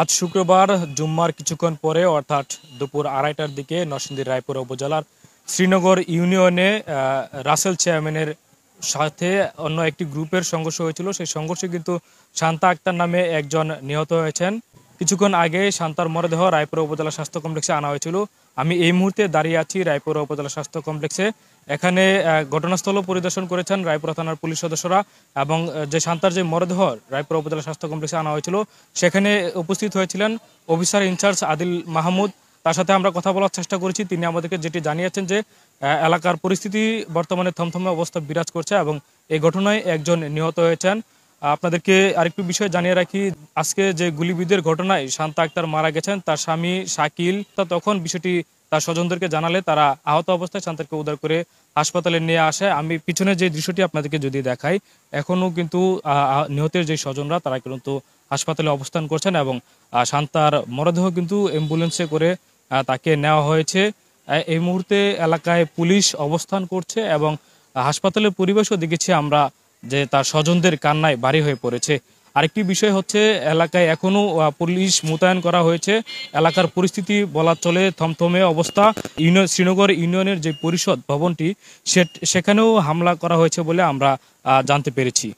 আজ শুক্রবার জুম্মার কিছুক্ষণ পরে অর্থাৎ দুপুর 2:30টার দিকে নরসিংদী রায়পুর উপজেলার শ্রীনগর ইউনিয়নে রাসেল চেয়ারম্যানের সাথে অন্য একটি গ্রুপের সংঘর্ষ হয়েছিল। সেই সংঘর্ষে কিন্তু শান্তা আক্তার নামে একজন নিহত হয়েছেন। কিছুক্ষণ আগে শান্তার মরদেহ রায়পুর উপজেলা স্বাস্থ্য কমপ্লেক্সে আনা হয়েছিল। আমি এই মুহূর্তে দাঁড়িয়ে আছি রায়পুর উপজেলা স্বাস্থ্য কমপ্লেক্সে। এখানে ঘটনাস্থল পরিদর্শন করেছেন রায়পুর থানার পুলিশ সদস্যরা এবং যে শান্তার যে মরদেহ রায়পুর উপজেলা স্বাস্থ্য কমপ্লেক্সে আনা হয়েছিল সেখানে উপস্থিত হয়েছিলেন অফিসার ইনচার্জ আদিল মাহমুদ। তার সাথে আমরা কথা বলার চেষ্টা করেছি। তিনি আমাদেরকে যেটি জানিয়েছেন যে এলাকার পরিস্থিতি বর্তমানে থমথমে অবস্থা বিরাজ করছে এবং এই ঘটনায় একজন নিহত হয়েছেন। আপনাদেরকে আরেকটু বিষয় জানিয়ে রাখি, আজকে যে গুলিবিদ্ধের ঘটনায় শান্তা আক্তার মারা গেছেন তার স্বামী শাকিল তখন বিষয়টি তার স্বজনদেরকে জানালে তারা আহত অবস্থায় শান্তাকে উদ্ধার করে হাসপাতালে নিয়ে আসে। আমি পিছনে যে দৃশ্যটি আপনাদেরকে যদি দেখাই, এখনো কিন্তু নিহতের যে স্বজনরা তারা কিন্তু হাসপাতালে অবস্থান করছেন এবং শান্তার মরদেহ কিন্তু অ্যাম্বুলেন্সে করে তাকে নেওয়া হয়েছে। এই মুহূর্তে এলাকায় পুলিশ অবস্থান করছে এবং হাসপাতালের পরিবেশও দেখেছি আমরা যে তার স্বজনদের কান্নায় ভারী হয়ে পড়েছে। আরেকটি বিষয় হচ্ছে, এলাকায় এখনো পুলিশ মোতায়েন করা হয়েছে। এলাকার পরিস্থিতি বলা চলে থমথমে অবস্থা। শ্রীনগর ইউনিয়নের যে পরিষদ ভবনটি সেখানেও হামলা করা হয়েছে বলে আমরা জানতে পেরেছি।